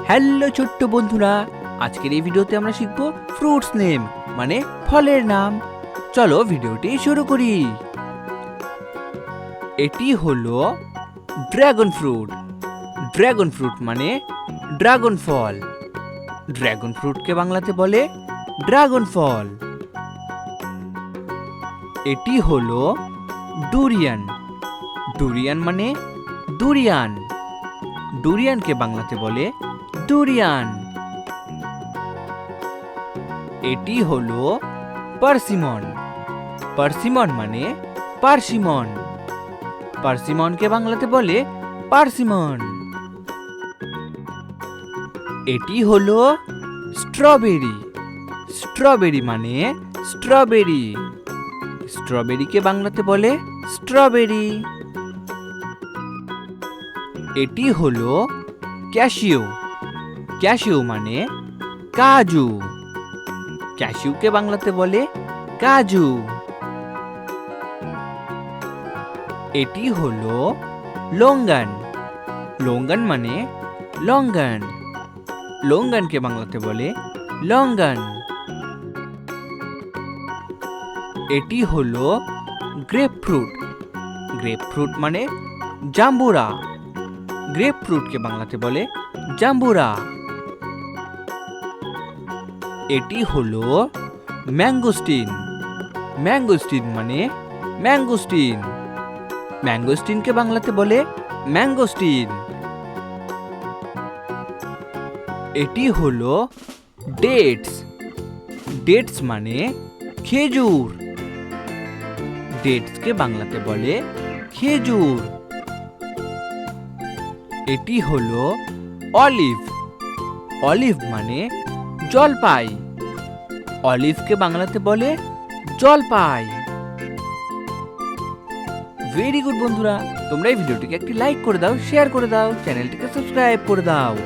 Hello ছোট্ট বন্ধুরা, আজকের এই ভিডিওতে আমরা শিখব ফ্রুটস নেম মানে ফলের নাম। চলো ভিডিওটি শুরু করি। এটি হলো ড্রাগন ফ্রুট। ড্রাগন ফ্রুট মানে ড্রাগন ফল। ড্রাগন ফ্রুটকে বাংলাতে বলে ড্রাগন ফল। এটি হলো ডুরিয়ান। ডুরিয়ান মানে ডুরিয়ান। ডুরিয়ানকে বাংলাতে বলে ডুরিয়ান। এটি হলো পার্সিমন। পার্সিমন মানে পার্সিমন। পার্সিমনকে বাংলাতে বলে পার্সিমন। এটি হলো স্ট্রবেরি। স্ট্রবেরি মানে স্ট্রবেরি। স্ট্রবেরিকে বাংলাতে বলে স্ট্রবেরি। এটি হলো ক্যাশিউ। ক্যাশিউ মানে কাজু। ক্যাশিউকে বাংলাতে বলে কাজু। এটি হলো লঙ্গান। লঙ্গান মানে লঙ্গান। লঙ্গানকে বাংলাতে বলে লঙ্গান। এটি হলো গ্রেপ ফ্রুট। গ্রেপ ফ্রুট মানে জাম্বুরা। গ্রেপ ফ্রুটকে বাংলাতে বলে জাম্বুরা। এটি হলো ম্যাঙ্গোস্টিন। ম্যাঙ্গোস্টিন মানে ম্যাঙ্গোস্টিন। ম্যাঙ্গোস্টিনকে বাংলাতে বলে ম্যাঙ্গোস্টিন। এটি হলো ডেটস। ডেটস মানে খেজুর। ডেটসকে বাংলাতে বলে খেজুর। এটি হলো অলিভ। অলিভ মানে জলপাই। অলিভকে বাংলাতে বলে জলপাই। ভেরি গুড বন্ধুরা, তোমরা এই ভিডিওটিকে একটি লাইক করে দাও, শেয়ার করে দাও, চ্যানেলটিকে সাবস্ক্রাইব করে দাও।